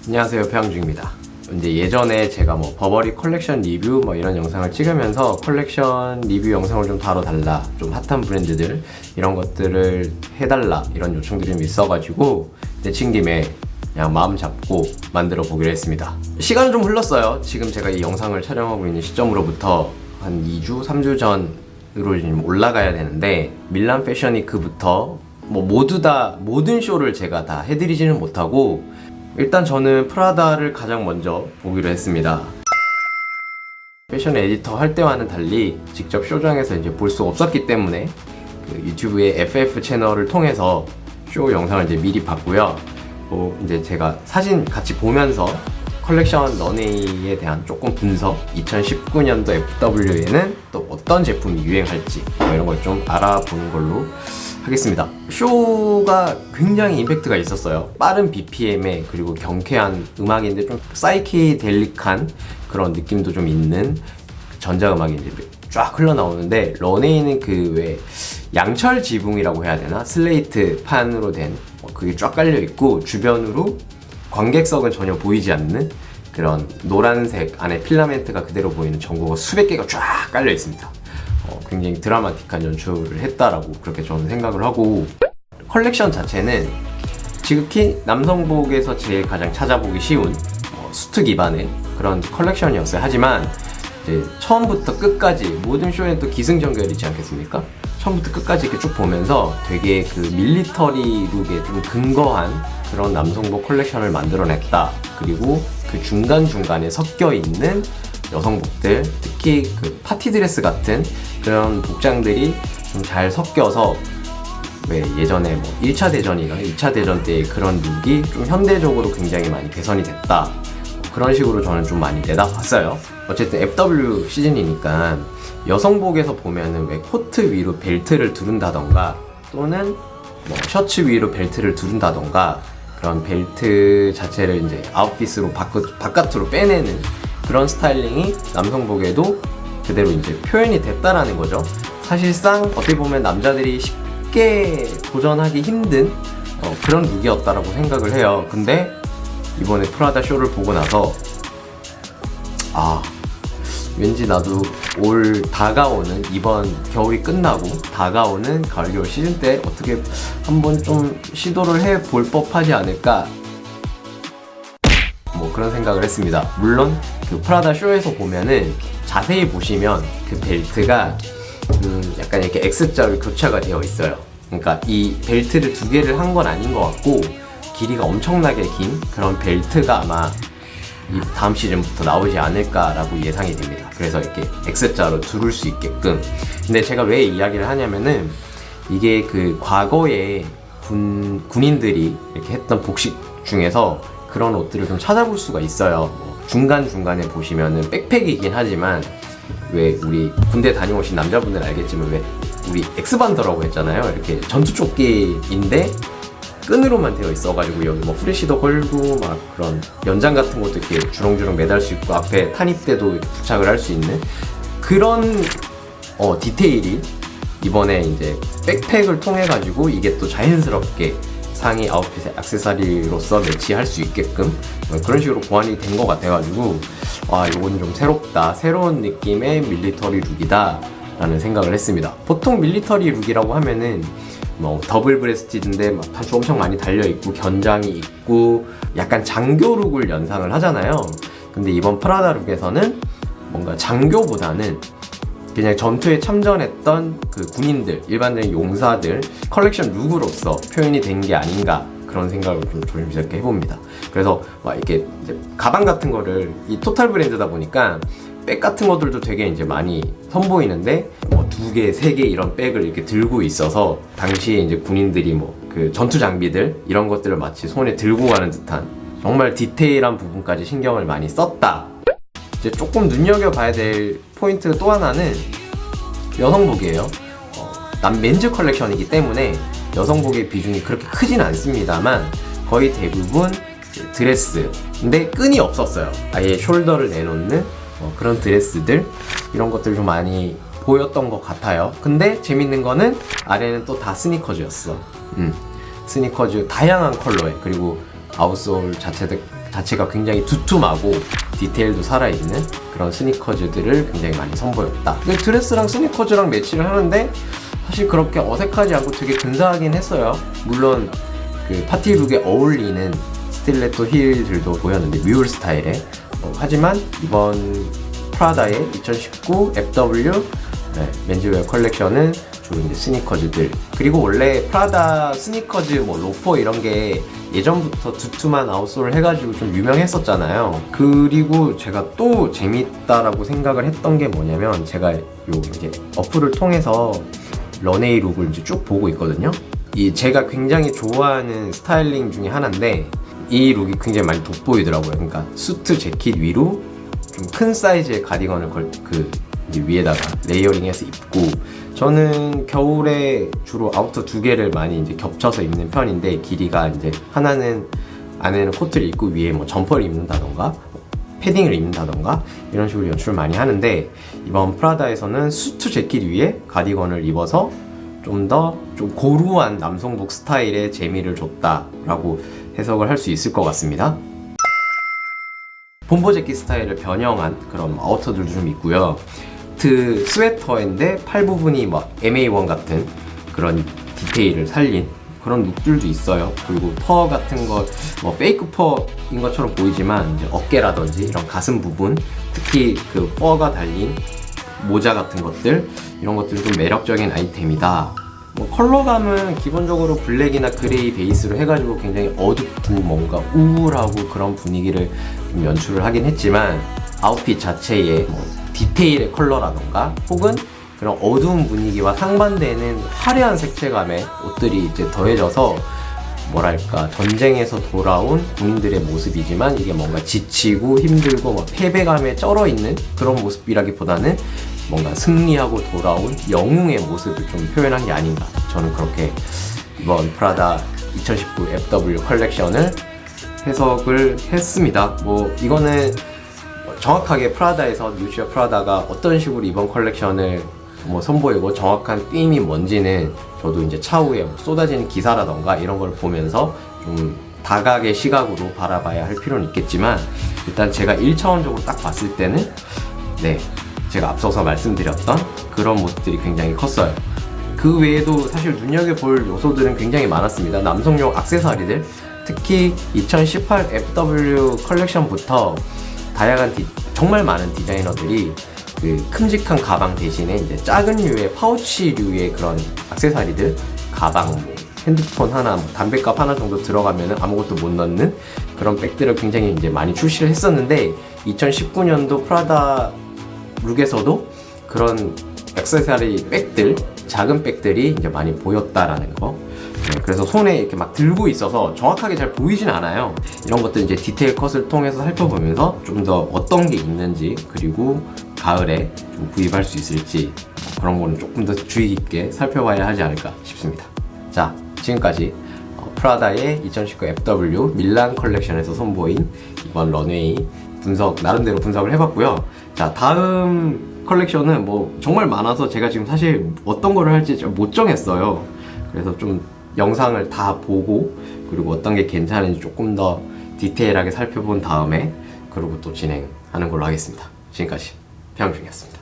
안녕하세요, 표양중입니다. 이제 예전에 제가 버버리 컬렉션 리뷰 이런 영상을 찍으면서 컬렉션 리뷰 영상을 좀 다뤄달라, 좀 핫한 브랜드들 이런 것들을 해달라 이런 요청들이 좀 있어가지고 내친 김에 그냥 마음 잡고 만들어 보기로 했습니다. 시간은 좀 흘렀어요. 지금 제가 이 영상을 촬영하고 있는 시점으로부터 한 2주, 3주 전으로 지금 올라가야 되는데, 밀란 패션위크부터 모두 다 모든 쇼를 제가 다 해드리지는 못하고, 일단 저는 프라다를 가장 먼저 보기로 했습니다. 패션 에디터 할 때와는 달리 직접 쇼장에서 이제 볼 수 없었기 때문에 그 유튜브의 FF 채널을 통해서 쇼 영상을 이제 미리 봤고요. 이제 제가 사진 같이 보면서 컬렉션 런웨이에 대한 조금 분석, 2019년도 FW에는 또 어떤 제품이 유행할지 이런 걸 좀 알아보는 걸로 하겠습니다. 쇼가 굉장히 임팩트가 있었어요. 빠른 BPM에 그리고 경쾌한 음악인데 좀 사이키델릭한 그런 느낌도 좀 있는 전자음악이 이제 쫙 흘러나오는데, 런웨이는 그 왜 양철 지붕이라고 해야 되나? 슬레이트 판으로 된 그게 쫙 깔려 있고, 주변으로 관객석은 전혀 보이지 않는 그런 노란색 안에 필라멘트가 그대로 보이는 전구가 수백 개가 쫙 깔려 있습니다. 굉장히 드라마틱한 연출을 했다라고 그렇게 저는 생각을 하고, 컬렉션 자체는 지극히 남성복에서 제일 가장 찾아보기 쉬운 수트 기반의 그런 컬렉션이었어요. 하지만 이제 처음부터 끝까지 모든 쇼에는 또 기승전결이지 않겠습니까? 처음부터 끝까지 이렇게 쭉 보면서 되게 그 밀리터리 룩에 좀 근거한 그런 남성복 컬렉션을 만들어냈다. 그리고 그 중간중간에 섞여 있는 여성복들, 특히 그 파티 드레스 같은 그런 복장들이 좀 잘 섞여서, 왜 예전에 1차 대전이나 2차 대전 때의 그런 룩이 좀 현대적으로 굉장히 많이 개선이 됐다. 그런 식으로 저는 좀 많이 내다봤어요. 어쨌든 FW 시즌이니까 여성복에서 보면은 왜 코트 위로 벨트를 두른다던가, 또는 셔츠 위로 벨트를 두른다던가, 그런 벨트 자체를 이제 아웃핏으로 바깥으로 빼내는 그런 스타일링이 남성복에도 그대로 이제 표현이 됐다라는 거죠. 사실상 어떻게 보면 남자들이 쉽게 도전하기 힘든 그런 룩이었다라고 생각을 해요. 근데 이번에 프라다 쇼를 보고 나서 왠지 나도 올 다가오는, 이번 겨울이 끝나고 다가오는 가을 겨울 시즌 때 어떻게 한번 좀 시도를 해볼 법하지 않을까, 그런 생각을 했습니다. 물론 그 프라다 쇼에서 보면은 자세히 보시면 그 벨트가 약간 이렇게 X자로 교차가 되어 있어요. 그러니까 이 벨트를 두 개를 한 건 아닌 것 같고, 길이가 엄청나게 긴 그런 벨트가 아마 이 다음 시즌부터 나오지 않을까라고 예상이 됩니다. 그래서 이렇게 X자로 두를 수 있게끔. 근데 제가 왜 이야기를 하냐면은, 이게 그 과거에 군인들이 이렇게 했던 복식 중에서 그런 옷들을 좀 찾아볼 수가 있어요. 중간중간에 보시면은 백팩이긴 하지만, 왜 우리 군대 다녀오신 남자분들은 알겠지만 왜 우리 엑스반더라고 했잖아요. 이렇게 전투조끼인데 끈으로만 되어 있어가지고 여기 후레쉬도 걸고 그런 연장 같은 것도 이렇게 주렁주렁 매달 수 있고, 앞에 탄입대도 이렇게 부착을 할 수 있는 그런 디테일이 이번에 이제 백팩을 통해 가지고 이게 또 자연스럽게 상의 아웃핏의 액세서리로서 매치할 수 있게끔 그런 식으로 보완이 된 것 같아가지고, 이건 좀 새롭다, 새로운 느낌의 밀리터리 룩이다 라는 생각을 했습니다. 보통 밀리터리 룩이라고 하면은 더블 브레스티드인데 단추 엄청 많이 달려있고 견장이 있고 약간 장교 룩을 연상을 하잖아요. 근데 이번 프라다 룩에서는 뭔가 장교보다는 그냥 전투에 참전했던 그 군인들, 일반적인 용사들 컬렉션 룩으로서 표현이 된 게 아닌가, 그런 생각을 좀 조심스럽게 해봅니다. 그래서 이렇게 이제 가방 같은 거를, 이 토탈 브랜드다 보니까 백 같은 것들도 되게 이제 많이 선보이는데, 2개, 3개 이런 백을 이렇게 들고 있어서 당시에 이제 군인들이 그 전투 장비들 이런 것들을 마치 손에 들고 가는 듯한, 정말 디테일한 부분까지 신경을 많이 썼다. 이제 조금 눈여겨봐야 될 포인트 또 하나는 여성복이에요. 맨즈 컬렉션이기 때문에 여성복의 비중이 그렇게 크진 않습니다만, 거의 대부분 드레스, 근데 끈이 없었어요. 아예 숄더를 내놓는 그런 드레스들, 이런 것들 좀 많이 보였던 것 같아요. 근데 재밌는 거는 아래는 또 다 스니커즈였어. 스니커즈 다양한 컬러에, 그리고 아웃솔 자체가 굉장히 두툼하고 디테일도 살아있는 그런 스니커즈들을 굉장히 많이 선보였다. 근데 드레스랑 스니커즈랑 매치를 하는데 사실 그렇게 어색하지 않고 되게 근사하긴 했어요. 물론 그 파티룩에 어울리는 스틸레토 힐들도 보였는데 뮤울 스타일의 하지만 이번 프라다의 2019 FW 맨즈웨어 컬렉션은 주로 이제 스니커즈들, 그리고 원래 프라다 스니커즈 뭐 로퍼 이런 게 예전부터 두툼한 아웃솔을 해가지고 좀 유명했었잖아요. 그리고 제가 또 재밌다라고 생각을 했던 게 뭐냐면, 제가 요 이제 어플을 통해서 런웨이 룩을 이제 쭉 보고 있거든요. 이 제가 굉장히 좋아하는 스타일링 중에 하나인데 이 룩이 굉장히 많이 돋보이더라고요. 그러니까 수트 재킷 위로 좀 큰 사이즈의 가디건을 이제 위에다가 레이어링해서 입고, 저는 겨울에 주로 아우터 두 개를 많이 이제 겹쳐서 입는 편인데, 길이가 이제 하나는 안에는 코트를 입고 위에 뭐 점퍼를 입는다던가 패딩을 입는다던가 이런 식으로 연출을 많이 하는데, 이번 프라다에서는 수트 재킷 위에 가디건을 입어서 좀 더 좀 고루한 남성복 스타일의 재미를 줬다라고 해석을 할 수 있을 것 같습니다. 봄보 재킷 스타일을 변형한 그런 아우터들도 좀 있고요. 스웨터인데 팔 부분이 막 MA1 같은 그런 디테일을 살린 그런 룩들도 있어요. 그리고 퍼 같은 거, 뭐 페이크 퍼인 것처럼 보이지만 이제 어깨라든지 이런 가슴 부분, 특히 그 퍼가 달린 모자 같은 것들, 이런 것들이 좀 매력적인 아이템이다. 뭐 컬러감은 기본적으로 블랙이나 그레이 베이스로 해가지고 굉장히 어둡고 뭔가 우울하고 그런 분위기를 좀 연출을 하긴 했지만, 아웃핏 자체의 뭐 디테일의 컬러라던가 혹은 그런 어두운 분위기와 상반되는 화려한 색채감의 옷들이 이제 더해져서 뭐랄까, 전쟁에서 돌아온 군인들의 모습이지만 이게 뭔가 지치고 힘들고 뭐 패배감에 쩔어있는 그런 모습이라기보다는 뭔가 승리하고 돌아온 영웅의 모습을 좀 표현한 게 아닌가, 저는 그렇게 이번 프라다 2019 FW 컬렉션을 해석을 했습니다. 뭐 이거는 정확하게 프라다에서 뉴시아 프라다가 어떤 식으로 이번 컬렉션을 뭐 선보이고 정확한 띠임이 뭔지는 저도 이제 차후에 뭐 쏟아지는 기사라던가 이런 걸 보면서 좀 다각의 시각으로 바라봐야 할 필요는 있겠지만, 일단 제가 1차원적으로 딱 봤을 때는 제가 앞서서 말씀드렸던 그런 모습들이 굉장히 컸어요. 그 외에도 사실 눈여겨볼 요소들은 굉장히 많았습니다. 남성용 액세서리들, 특히 2018 FW 컬렉션부터 다양한 정말 많은 디자이너들이 그 큼직한 가방 대신에 이제 작은 류의 파우치류의 그런 액세서리들, 가방, 뭐 핸드폰 하나, 뭐 담배값 하나 정도 들어가면 아무것도 못 넣는 그런 백들을 굉장히 이제 많이 출시를 했었는데, 2019년도 프라다 룩에서도 그런 액세서리 백들, 작은 백들이 이제 많이 보였다라는 거. 그래서 손에 이렇게 막 들고 있어서 정확하게 잘 보이진 않아요. 이런 것들 이제 디테일 컷을 통해서 살펴보면서 좀 더 어떤 게 있는지, 그리고 가을에 좀 구입할 수 있을지, 그런 거는 조금 더 주의 깊게 살펴봐야 하지 않을까 싶습니다. 자, 지금까지 프라다의 2019 FW 밀란 컬렉션에서 선보인 이번 런웨이 나름대로 분석을 해봤고요. 자, 다음 컬렉션은 뭐 정말 많아서 제가 지금 사실 어떤 거를 할지 못 정했어요. 그래서 좀 영상을 다 보고, 그리고 어떤 게 괜찮은지 조금 더 디테일하게 살펴본 다음에 그리고 또 진행하는 걸로 하겠습니다. 지금까지 평중이었습니다.